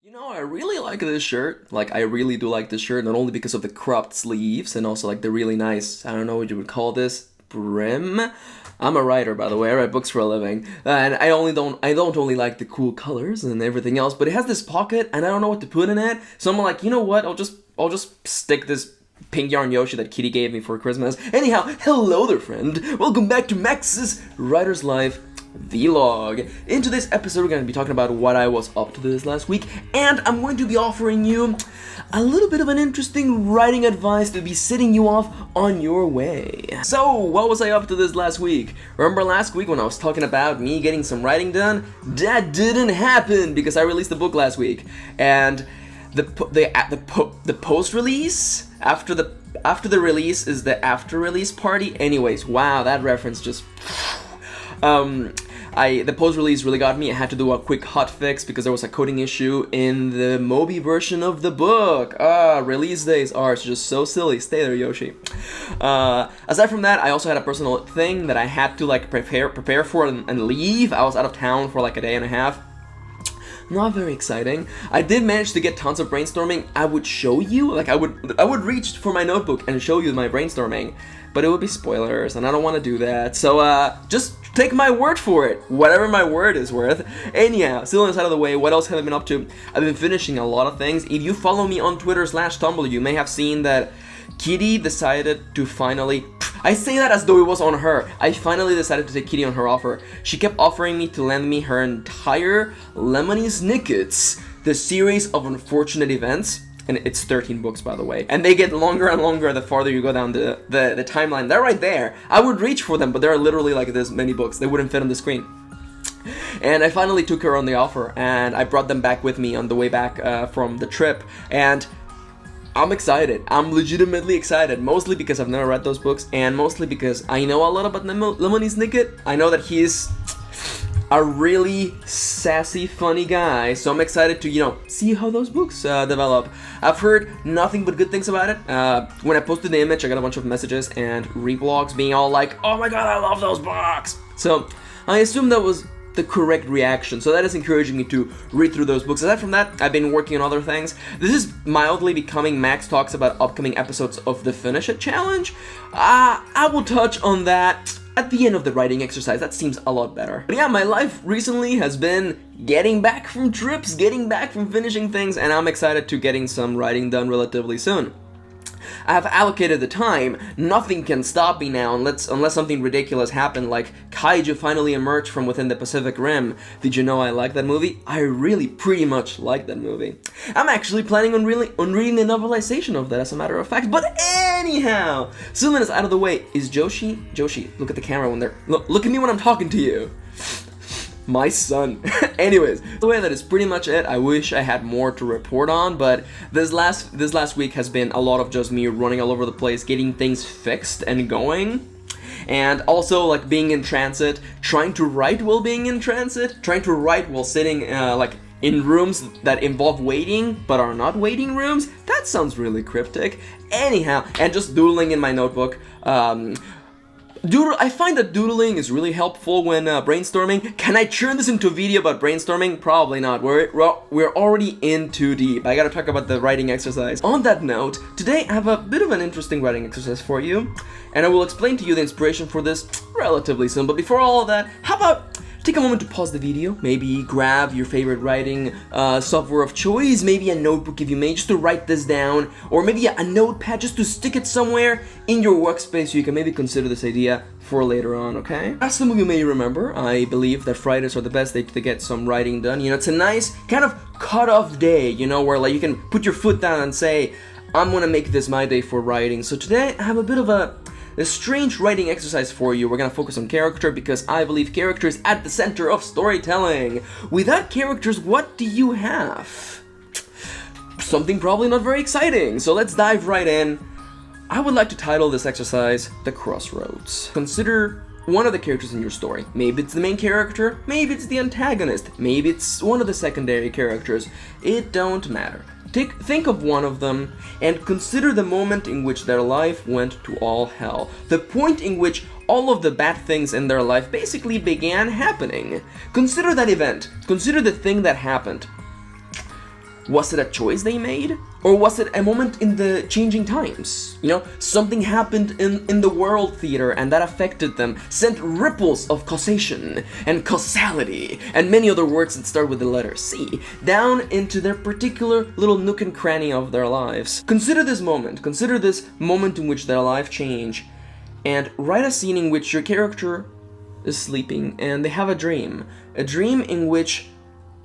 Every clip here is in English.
You know, I really like this shirt. Like, I really do like this shirt, not only because of the cropped sleeves and also like the really nice, I don't know what you would call this, brim. I'm a writer, by the way. I write books for a living, and I don't only like the cool colors and everything else, but it has this pocket, and I don't know what to put in it. So I'm like, you know what? I'll just stick this pink yarn Yoshi that Kitty gave me for Christmas. Anyhow, hello there, friend. Welcome back to Max's Writer's Life vlog. In today's episode, we're going to be talking about what I was up to this last week, and I'm going to be offering you a little bit of an interesting writing advice to be setting you off on your way. So, what was I up to this last week? Remember last week when I was talking about me getting some writing done? That didn't happen because I released the book last week, and the post-release after the release is the after-release party. Anyways, wow, that reference just. The post-release really got me. I had to do a quick hot fix because there was a coding issue in the Mobi version of the book. Release days are just so silly. Stay there, Yoshi. Aside from that, I also had a personal thing that I had to like prepare for and leave. I was out of town for like a day and a half. Not very exciting. I did manage to get tons of brainstorming. I would show you, like I would reach for my notebook and show you my brainstorming, but it would be spoilers, and I don't want to do that. So just take my word for it, whatever my word is worth. Anyhow, silliness out of the way. What else have I been up to? I've been finishing a lot of things. If you follow me on Twitter/Tumblr, you may have seen that Kitty decided to finally. I say that as though it was on her. I finally decided to take Kitty on her offer. She kept offering me to lend me her entire Lemony Snicket's, the series of unfortunate events. And it's 13 books, by the way. And they get longer and longer the farther you go down the timeline. They're right there. I would reach for them, but there are literally like this many books. They wouldn't fit on the screen. And I finally took her on the offer, and I brought them back with me on the way back from the trip. And I'm excited. I'm legitimately excited. Mostly because I've never read those books, and mostly because I know a lot about Lemony Snicket. I know that he's a really sassy, funny guy, so I'm excited to, see how those books develop. I've heard nothing but good things about it. When I posted the image, I got a bunch of messages and reblogs being all like, "Oh my god, I love those books!" So I assume that was the correct reaction, so that is encouraging me to read through those books. Aside from that, I've been working on other things. This is mildly becoming Max talks about upcoming episodes of the Finish It Challenge. I will touch on that at the end of the writing exercise. That seems a lot better. But yeah, my life recently has been getting back from trips, getting back from finishing things, and I'm excited to getting some writing done relatively soon. I have allocated the time. Nothing can stop me now unless something ridiculous happened, like Kaiju finally emerged from within the Pacific Rim. Did you know I like that movie? I really pretty much like that movie. I'm actually planning on reading the novelization of that, as a matter of fact. But anyhow, silliness out of the way. Is Joshi, look at the camera when they're look at me when I'm talking to you. My son. Anyways, the way that is pretty much it. I wish I had more to report on, but this last week has been a lot of just me running all over the place, getting things fixed and going. And also like being in transit, trying to write while being in transit, trying to write while sitting like in rooms that involve waiting but are not waiting rooms. That sounds really cryptic. Anyhow, and just doodling in my notebook. I find that doodling is really helpful when brainstorming. Can I turn this into a video about brainstorming? Probably not. We're already in too deep. I gotta talk about the writing exercise. On that note, today I have a bit of an interesting writing exercise for you, and I will explain to you the inspiration for this relatively soon. But before all of that, how about take a moment to pause the video, maybe grab your favorite writing software of choice, maybe a notebook if you may, just to write this down, or maybe a notepad just to stick it somewhere in your workspace so you can maybe consider this idea for later on, okay? As some of you may remember, I believe that Fridays are the best day to get some writing done. It's a nice kind of cut-off day, where like you can put your foot down and say, I'm gonna make this my day for writing. So today I have a bit of a strange writing exercise for you. We're gonna focus on character because I believe character is at the center of storytelling. Without characters, what do you have? Something probably not very exciting. So let's dive right in. I would like to title this exercise The Crossroads. Consider one of the characters in your story. Maybe it's the main character, maybe it's the antagonist, maybe it's one of the secondary characters. It don't matter. Think of one of them and consider the moment in which their life went to all hell. The point in which all of the bad things in their life basically began happening. Consider that event. Consider the thing that happened. Was it a choice they made? Or was it a moment in the changing times? You know, something happened in the world theater and that affected them, sent ripples of causation and causality and many other words that start with the letter C down into their particular little nook and cranny of their lives. Consider this moment in which their life changed, and write a scene in which your character is sleeping and they have a dream in which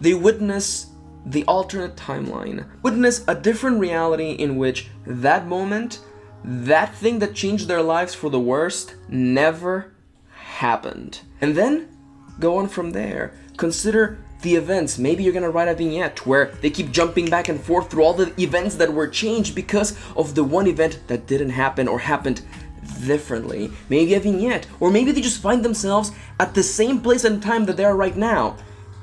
they witness the alternate timeline, witness a different reality in which that moment, that thing that changed their lives for the worst, never happened. And then go on from there. Consider the events. Maybe you're gonna write a vignette where they keep jumping back and forth through all the events that were changed because of the one event that didn't happen or happened differently. Maybe a vignette, or maybe they just find themselves at the same place and time that they are right now,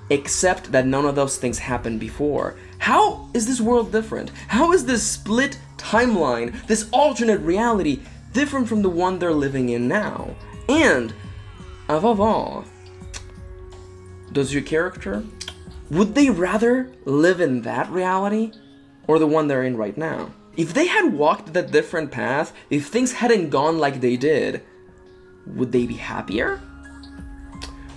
except that none of those things happened before. How is this world different? How is this split timeline, this alternate reality, different from the one they're living in now? And, above all, does your character, would they rather live in that reality or the one they're in right now? If they had walked that different path, if things hadn't gone like they did, would they be happier?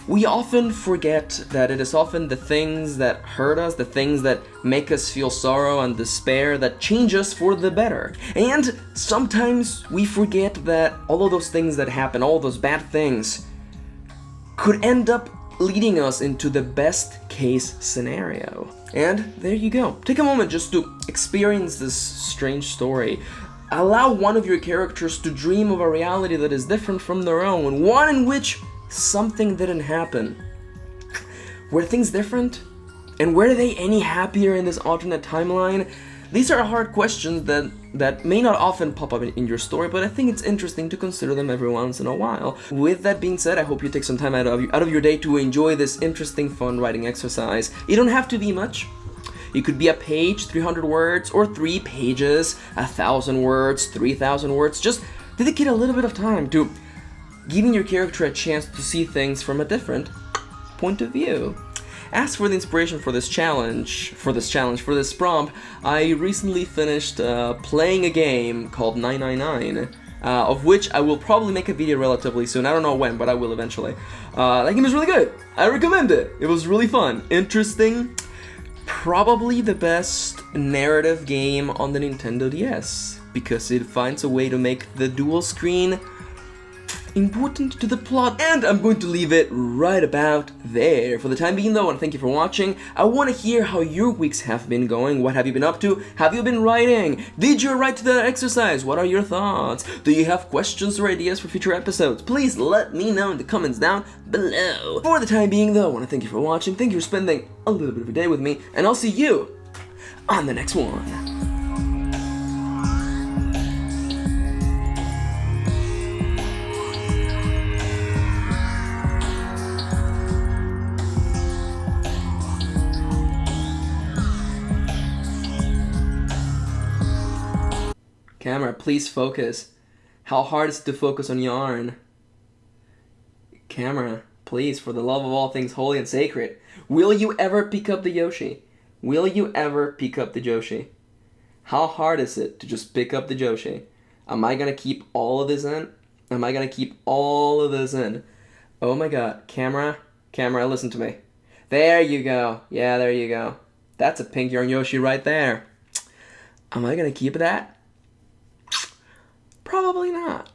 We often forget that it is often the things that hurt us, the things that make us feel sorrow and despair, that change us for the better. And sometimes we forget that all of those things that happen, all those bad things, could end up leading us into the best case scenario. And there you go. Take a moment just to experience this strange story. Allow one of your characters to dream of a reality that is different from their own, one in which something didn't happen. Were things different? And were they any happier in this alternate timeline? These are hard questions that may not often pop up in your story, but I think it's interesting to consider them every once in a while. With that being said, I hope you take some time out of your day to enjoy this interesting, fun writing exercise. You don't have to be much. It could be a page, 300 words, or 3 pages, 1,000 words, 3,000 words. Just dedicate a little bit of time to giving your character a chance to see things from a different point of view. As for the inspiration for this prompt, I recently finished playing a game called 999, of which I will probably make a video relatively soon. I don't know when, but I will eventually. That game is really good. I recommend it. It was really fun, interesting. Probably the best narrative game on the Nintendo DS, because it finds a way to make the dual screen important to the plot, and I'm going to leave it right about there. For the time being though, I want to thank you for watching. I want to hear how your weeks have been going. What have you been up to? Have you been writing? Did you write to that exercise? What are your thoughts? Do you have questions or ideas for future episodes? Please let me know in the comments down below. For the time being though, I want to thank you for watching. Thank you for spending a little bit of a day with me, and I'll see you on the next one. Camera, please focus. How hard is it to focus on yarn? Camera, please, for the love of all things holy and sacred. Will you ever pick up the Yoshi? Will you ever pick up the Joshi? How hard is it to just pick up the Joshi? Am I gonna keep all of this in? Am I gonna keep all of this in? Oh my god, camera, listen to me. There you go. Yeah, there you go. That's a pink yarn Yoshi right there. Am I gonna keep that? Probably not.